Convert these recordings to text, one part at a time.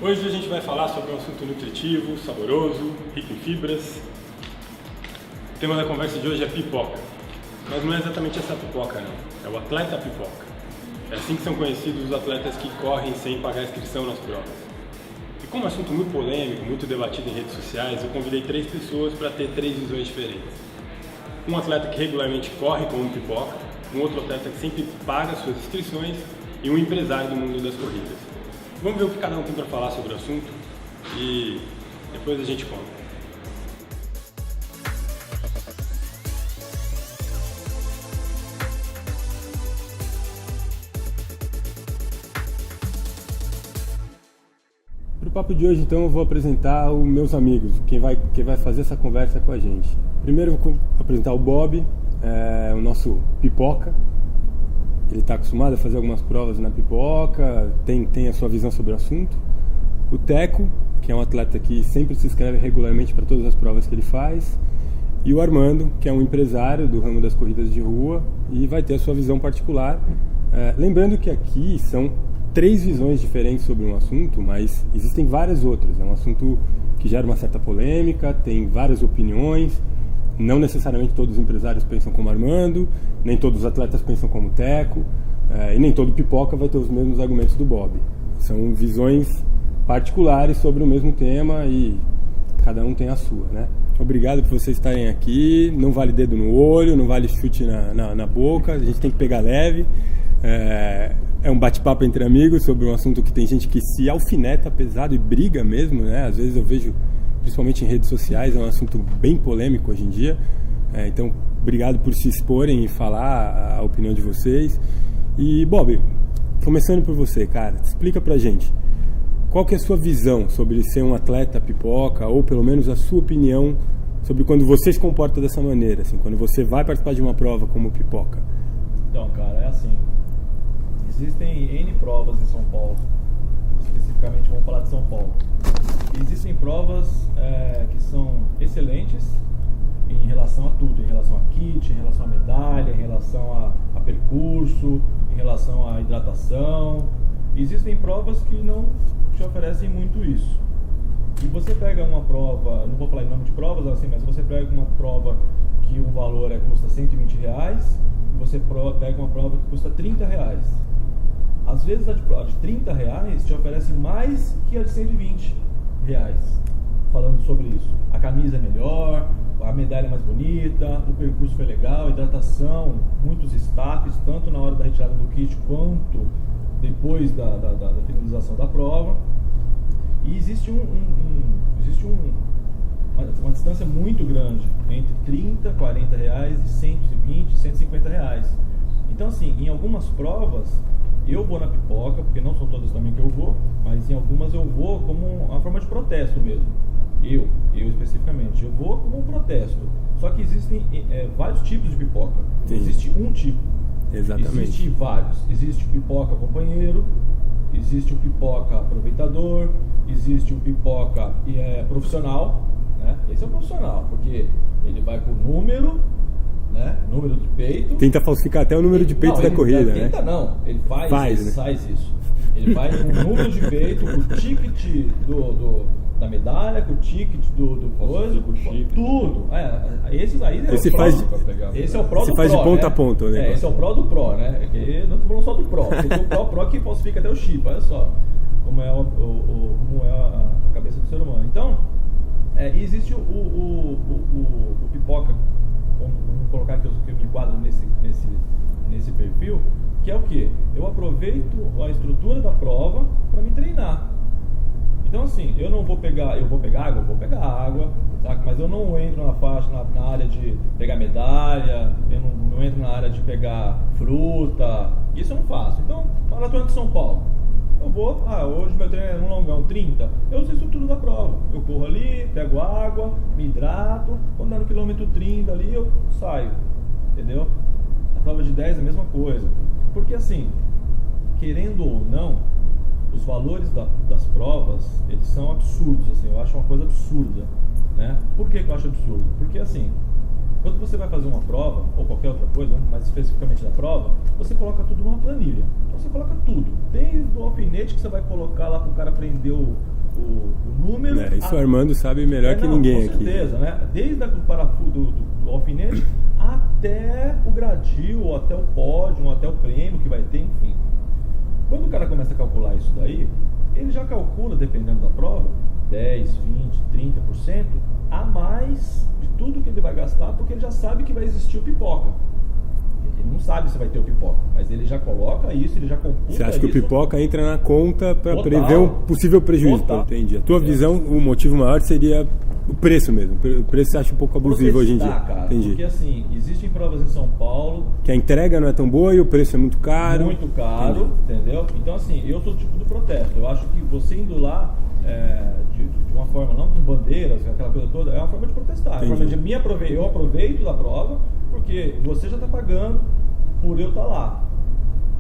Hoje a gente vai falar sobre um assunto nutritivo, saboroso, rico em fibras. O tema da conversa de hoje é pipoca, mas não é exatamente essa pipoca não, é o atleta pipoca. É assim que são conhecidos os atletas que correm sem pagar inscrição nas provas. E como é um assunto muito polêmico, muito debatido em redes sociais, eu convidei 3 pessoas para ter 3 visões diferentes. Um atleta que regularmente corre como pipoca, um outro atleta que sempre paga suas inscrições e um empresário do mundo das corridas. Vamos ver o que cada um tem para falar sobre o assunto e depois a gente conta. Para o papo de hoje, então, eu vou apresentar os meus amigos, quem vai fazer essa conversa com a gente. Primeiro eu vou apresentar o Bob, o nosso pipoca. Ele está acostumado a fazer algumas provas na pipoca, tem a sua visão sobre o assunto. O Teco, que é um atleta que sempre se inscreve regularmente para todas as provas que ele faz. E o Armando, que é um empresário do ramo das corridas de rua e vai ter a sua visão particular. Lembrando que aqui são 3 visões diferentes sobre um assunto, mas existem várias outras. É um assunto que gera uma certa polêmica, tem várias opiniões. Não necessariamente todos os empresários pensam como Armando, nem todos os atletas pensam como Teco, e nem todo pipoca vai ter os mesmos argumentos do Bob. São visões particulares sobre o mesmo tema e cada um tem a sua, né? Obrigado por vocês estarem aqui. Não vale dedo no olho, não vale chute na boca, a gente tem que pegar leve. É um bate-papo entre amigos sobre um assunto que tem gente que se alfineta pesado e briga mesmo, né? Às vezes eu vejo, principalmente em redes sociais, é um assunto bem polêmico hoje em dia. Então, obrigado por se exporem e falar a opinião de vocês. E, Bob, começando por você, cara, explica pra gente, qual que é a sua visão sobre ser um atleta pipoca, ou pelo menos a sua opinião sobre quando você se comporta dessa maneira, assim, quando você vai participar de uma prova como pipoca? Então, cara, é assim, existem N provas em São Paulo, especificamente vamos falar de São Paulo. Existem provas que são excelentes em relação a tudo, em relação a kit, em relação a medalha, em relação a percurso, em relação à hidratação. Existem provas que não te oferecem muito isso. E você pega uma prova, não vou falar em nome de provas assim, mas você pega uma prova que o valor custa R$120, e você pega uma prova que custa R$30. Às vezes a de R$30 te oferece mais que a de R$120, falando sobre isso. A camisa é melhor, a medalha é mais bonita, o percurso foi legal, a hidratação, muitos staffs, tanto na hora da retirada do kit quanto depois da finalização da prova. E existe uma distância muito grande entre R$30, R$40 e R$120, R$150. Então, assim, em algumas provas eu vou na pipoca, porque não são todas também que eu vou, mas em algumas eu vou como uma forma de protesto mesmo. Eu especificamente, eu vou como um protesto. Só que existem vários tipos de pipoca. Não existe um tipo. Exatamente. Existe vários. Existe o pipoca companheiro, existe o pipoca aproveitador, existe o pipoca profissional, né? Esse é o profissional, porque ele vai com número, né? Número de peito. Tenta falsificar até o número de peito da corrida, né? Tenta não, ele faz isso. Ele vai com o número de peito, com o ticket da medalha, com o ticket do coisa, com tudo. Esses aí esse faz esse é o pro do pro. Faz de ponta a ponta, né? Esse é o pro do pro, né? Porque não tô falando só do pro. Tem o pro que falsifica até o chip. Olha só como é a cabeça do ser humano. Então, existe o pipoca. Vamos colocar que eu me enquadro nesse perfil, que é o que? Eu aproveito a estrutura da prova para me treinar. Então, assim, eu vou pegar água, sabe? Mas eu não entro na faixa, na área de pegar medalha, eu não entro na área de pegar fruta, isso eu não faço. Então, maratona de São Paulo, eu vou, hoje meu treino é um longão, 30, eu uso a estrutura da prova, eu corro ali, pego água, me hidrato, quando dá no quilômetro 30 ali, eu saio, entendeu? A prova de 10 é a mesma coisa, porque assim, querendo ou não, os valores das provas, eles são absurdos, assim, eu acho uma coisa absurda, né? Por que eu acho absurdo? Porque assim, quando você vai fazer uma prova, ou qualquer outra coisa, mas especificamente da prova, você coloca tudo numa planilha. Então você coloca tudo, desde o alfinete que você vai colocar lá para o cara aprendeu o número. Isso o Armando sabe melhor que ninguém aqui. Com certeza, né? Desde o parafuso do alfinete até o gradil, até o pódio, até o prêmio que vai ter, enfim. Quando o cara começa a calcular isso daí, ele já calcula, dependendo da prova, 10, 20, 30% a mais de tudo que ele vai gastar, porque ele já sabe que vai existir o pipoca. Ele não sabe se vai ter o pipoca, mas ele já coloca isso, ele já computa isso. Você acha que o pipoca entra na conta para prever um possível prejuízo? Entendi. A tua visão, o motivo maior seria o preço mesmo. O preço você acha um pouco abusivo hoje em dia? Cara, entendi. Porque assim, existem provas em São Paulo que a entrega não é tão boa e o preço é muito caro. Muito caro, entendeu? Então assim, eu sou o tipo do protesto. Eu acho que você indo lá de uma forma, não com bandeiras, aquela coisa toda, é uma forma de protestar. É uma forma de eu aproveito da prova, porque você já está pagando por eu estar lá.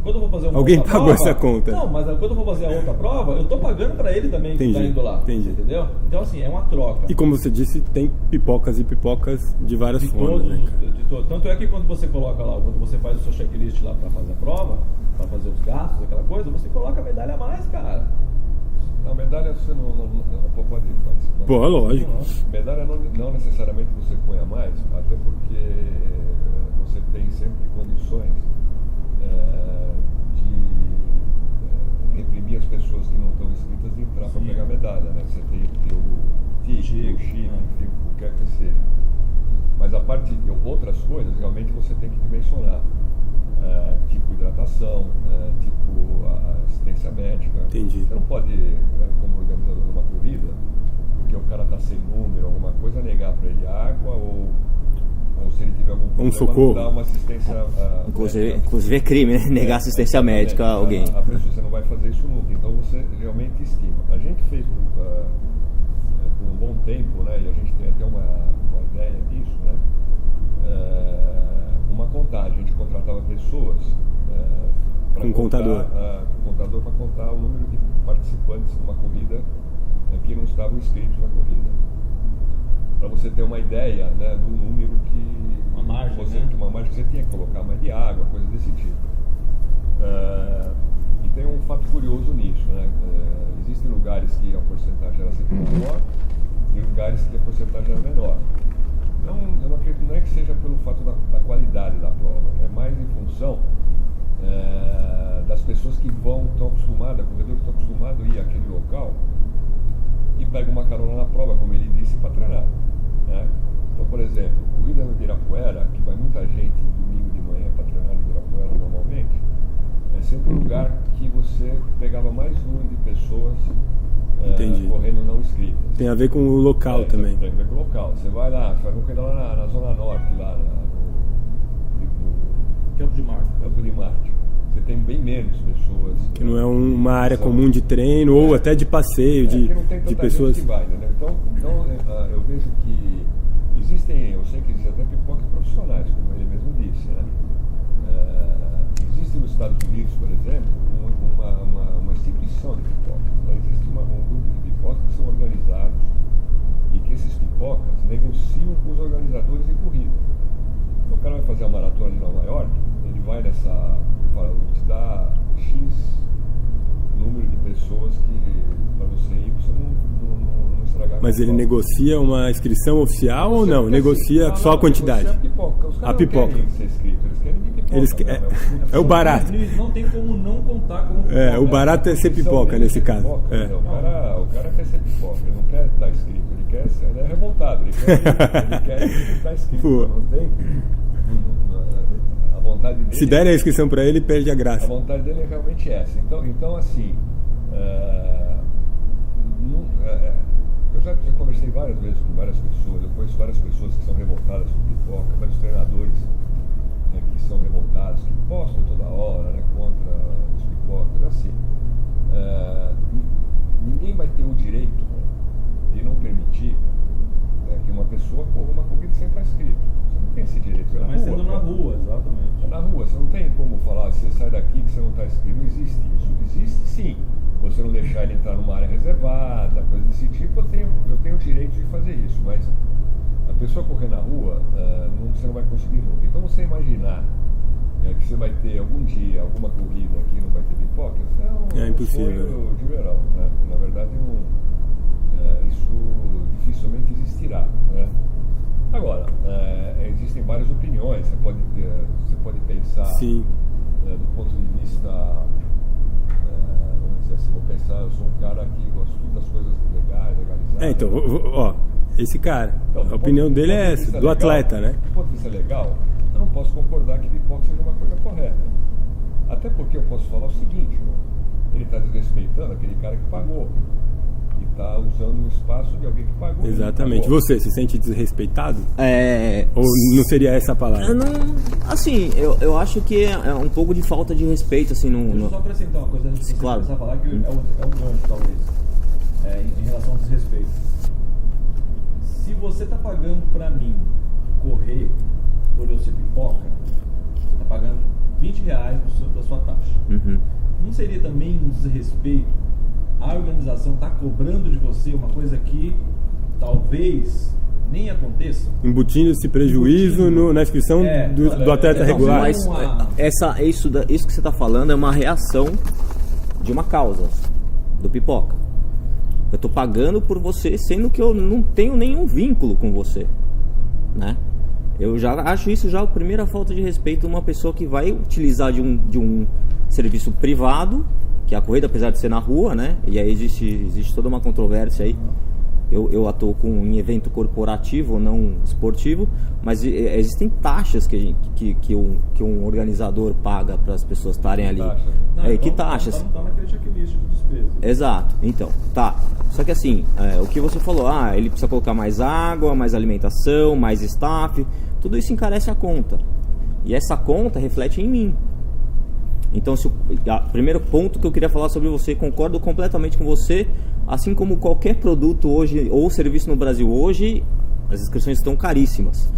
Quando eu vou fazer uma Alguém outra pagou prova, essa conta. Não, mas quando eu vou fazer a outra prova, eu estou pagando para ele também que está indo lá. Entendi. Entendeu? Então assim, é uma troca. E como você disse, tem pipocas e pipocas de várias formas. Tanto é que quando você coloca lá, quando você faz o seu checklist lá para fazer a prova, para fazer os gastos, aquela coisa, você coloca a medalha a mais, cara. A medalha você não pode participar. Pô, lógico. Medalha não necessariamente você põe a mais, até porque você tem sempre condições de reprimir as pessoas que não estão inscritas de entrar para pegar a medalha, né? Você tem que ter o chip, enfim, o que quer que seja. Mas a parte de outras coisas, realmente você tem que mencionar. Tipo hidratação, tipo assistência médica. Entendi. Você não pode, como organizador de uma corrida, porque o cara está sem número, alguma coisa, negar para ele água ou se ele tiver algum problema, socorro. Dar uma assistência inclusive é crime, né? Negar assistência médica a alguém. A pessoa, você não vai fazer isso nunca, então você realmente estima. A gente fez por um bom tempo, né? E a gente tem até uma ideia disso, né? Uma contagem, a gente contratava pessoas com contador para contar o número de participantes de uma corrida que não estavam inscritos na corrida, para você ter uma ideia, né, do número uma margem que você tinha que colocar, mais de água, coisa desse tipo. E tem um fato curioso nisso, né? Existem lugares que a porcentagem era sempre maior e lugares que a porcentagem era menor. Eu não acredito, não é que seja pelo fato da qualidade da prova, é mais em função das pessoas que estão acostumadas, corredores que estão acostumados a ir àquele local e pegam uma carona na prova, como ele disse, para treinar, né? Então, por exemplo, corrida no Ibirapuera, que vai muita gente domingo de manhã para treinar no Ibirapuera normalmente, é sempre um lugar que você pegava mais número de pessoas correndo não inscritas. Tem a ver com o local também. Tem a ver com o local. Você vai lá, faz uma corrida lá na Zona Norte, lá no Campo de Marte. Campo de Marte. Você tem bem menos pessoas. Que não é uma área comum de treino ou até de passeio, de pessoas. Que vai, né? Então eu vejo que eu sei que existem até pipocas profissionais, como ele mesmo disse, né? Existe nos Estados Unidos, por exemplo, uma instituição de pipocas. Existe um grupo de pipocas que são organizados e que esses pipocas negociam com os organizadores de corrida. Então o cara vai fazer a maratona de Nova York, ele vai ele fala, vou te dar X número de pessoas para você ir, para você não estragar. Mas ele negocia uma inscrição oficial ou não? Negocia só a quantidade? A pipoca. Eles querem é o barato. Não tem como não contar como pipoca. O barato é ser pipoca nesse caso. O cara quer ser pipoca, ele não quer estar inscrito, ele é revoltado, ele quer estar inscrito. Não tem a vontade dele. Se derem a inscrição para ele, perde a graça. A vontade dele é realmente essa. Então assim, eu já conversei várias vezes com várias pessoas, eu conheço várias pessoas que são revoltadas com pipoca, vários treinadores que são revoltados, que postam toda hora, né, contra os pipocas. Assim, ninguém vai ter o direito, né, de não permitir que uma pessoa corra uma corrida sem estar inscrito. Você não tem esse direito. Mas sendo na rua, exatamente. É na rua, você não tem como falar, você sai daqui que você não está inscrito. Não existe isso. Existe sim. Você não deixar ele entrar numa área reservada, coisa desse tipo, eu tenho o direito de fazer isso, mas a pessoa correr na rua, você não vai conseguir nunca. Então você imaginar que você vai ter algum dia alguma corrida que não vai ter pipoca, é impossível. Sonho de verão, né? Na verdade verdade, isso dificilmente existirá, né? Agora, existem várias opiniões. Você pode pensar, Sim. Do ponto de vista, vamos dizer assim, vou pensar, eu sou um cara que gosto das coisas legais, legalizadas. Então, ó, esse cara, Então, a opinião dele é essa, do atleta, né? Do ponto de vista legal, eu não posso concordar que pipoca seja uma coisa correta. Até porque eu posso falar o seguinte, ele está desrespeitando aquele cara que pagou. E está usando o espaço de alguém que pagou. Exatamente. Você se sente desrespeitado? Ou não seria essa a palavra? Assim, eu acho que é um pouco de falta de respeito, assim, Deixa eu só acrescentar uma coisa antes de você Claro. começar a falar, que é um gancho, talvez, em relação ao desrespeito. Se você está pagando para mim correr por eu ser pipoca, você está pagando R$20 da sua taxa. Uhum. Não seria também um desrespeito a organização está cobrando de você uma coisa que talvez nem aconteça? Embutindo esse prejuízo na inscrição do atleta regular. Mas isso que você está falando é uma reação de uma causa, do pipoca. Eu estou pagando por você, sendo que eu não tenho nenhum vínculo com você, né? Eu já acho isso já a primeira falta de respeito de uma pessoa que vai utilizar de um serviço privado, que é a corrida, apesar de ser na rua, né? E aí existe toda uma controvérsia aí. Eu atuo em evento corporativo, não esportivo, mas existem taxas que um organizador paga para as pessoas estarem ali. Que taxas? Não está naquele checklist de despesa. Exato. Então, tá. Só que assim, o que você falou, ele precisa colocar mais água, mais alimentação, mais staff, tudo isso encarece a conta. E essa conta reflete em mim. Então, primeiro ponto que eu queria falar sobre você, concordo completamente com você, assim como qualquer produto hoje ou serviço no Brasil hoje, as inscrições estão caríssimas.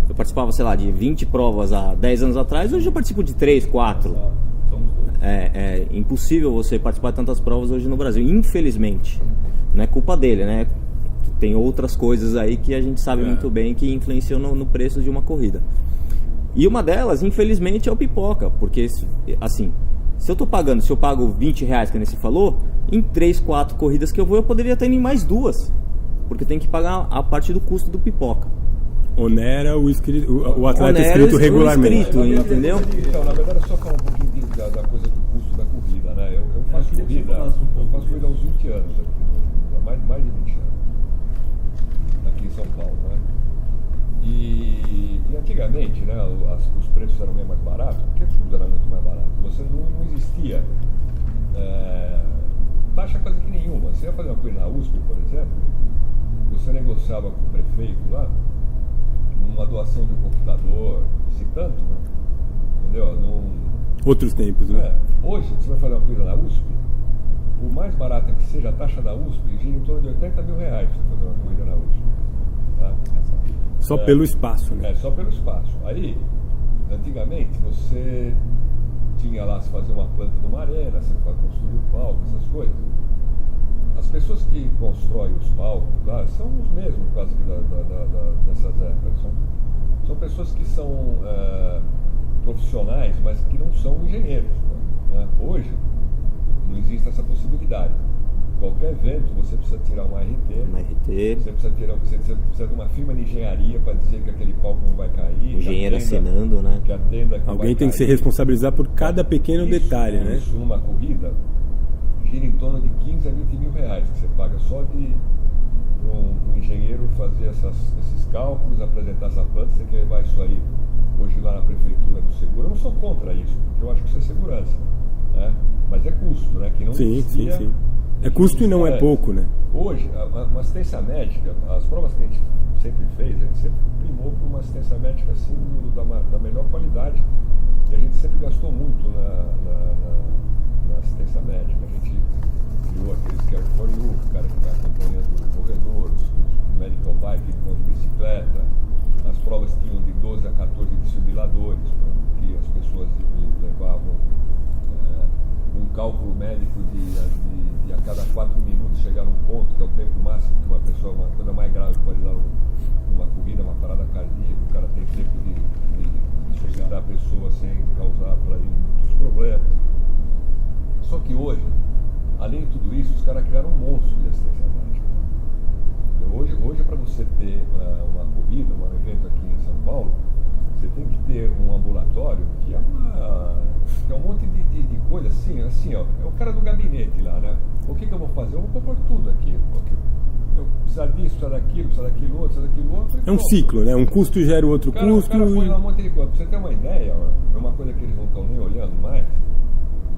Eu participava, sei lá, de 20 provas há 10 anos atrás, hoje eu participo de 3, 4. Somos dois. É impossível você participar de tantas provas hoje no Brasil, infelizmente. Não é culpa dele, né? Tem outras coisas aí que a gente sabe muito bem que influenciam no preço de uma corrida. E uma delas, infelizmente, é o pipoca, porque, assim, se eu pago R$20, que nem você falou, em 3, 4 corridas que eu poderia ter em mais 2, porque eu tenho que pagar a parte do custo do pipoca. Onera o atleta inscrito regularmente. Entendeu? Então, na verdade, é só falar um pouquinho da coisa do custo da corrida, né? Eu faço corrida há uns 20 anos aqui, mais de 20 anos, aqui em São Paulo, né? E antigamente, né, os preços eram bem mais baratos, porque tudo era muito mais barato. Você não existia taxa quase que nenhuma. Você ia fazer uma coisa na USP, por exemplo, você negociava com o prefeito lá uma doação de um computador, se tanto, né? Entendeu? Outros tempos, né? Hoje, você vai fazer uma coisa na USP, por mais barata que seja a taxa da USP, gira em torno de R$80 mil pra você fazer uma corrida na USP. Tá? Só pelo espaço, né? Só pelo espaço. Aí, antigamente, você tinha lá, se fazer uma planta de uma arena, você construir o palco, essas coisas. As pessoas que constroem os palcos lá são os mesmos, quase dessas épocas. São pessoas que são profissionais, mas que não são engenheiros. Né? Hoje, não existe essa possibilidade. Qualquer evento, você precisa tirar uma RT. Você precisa de uma firma de engenharia para dizer que aquele palco não vai cair. Engenheiro assinando, né? Que atenda que alguém tem que se responsabilizar por cada pequeno detalhe, né? Isso numa corrida gira em torno de 15 a 20 mil reais que você paga só para um engenheiro fazer esses cálculos, apresentar essa planta. Você quer levar isso aí hoje lá na prefeitura do seguro. Eu não sou contra isso, porque eu acho que isso é segurança, né? Mas é custo, né? Que não existia. Sim. É custo e não é pouco, né? Hoje, uma assistência médica, as provas que a gente sempre fez, a gente sempre primou por uma assistência médica assim, da melhor qualidade. E a gente sempre gastou muito na assistência médica. A gente criou aqueles Care for You, o cara que está acompanhando o corredor, os medical bike que vão de bicicleta. As provas tinham de 12 a 14 desfibriladores, que as pessoas levavam um cálculo médico de a cada 4 minutos chegar num ponto, que é o tempo máximo que uma pessoa, uma coisa mais grave pode dar numa corrida, uma parada cardíaca, o cara tem tempo de chegar a pessoa sem causar para ele muitos problemas. Só que hoje, além de tudo isso, os caras criaram um monstro de assistência médica. Então, hoje para você ter uma corrida, um evento aqui em São Paulo, você tem que ter um ambulatório que é um monte de coisa assim, ó. É o cara do gabinete lá, né? O que eu vou fazer? Eu vou pôr tudo aqui. Eu precisar disso, precisar daquilo outro. É um ciclo, né? Um custo gera outro custo. O cara põe lá um monte de coisa. Pra você ter uma ideia, é uma coisa que eles não estão nem olhando mais,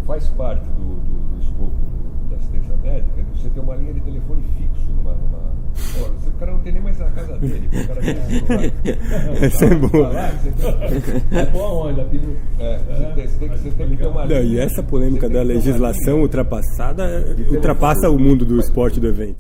faz parte do escopo da assistência médica, de você ter uma linha de telefone fixo numa o cara não tem nem mais na casa dele, o cara tem celular. Essa é boa. É boa onde? Você tem que ter uma linha. E essa polêmica da legislação ultrapassa o mundo do esporte do evento.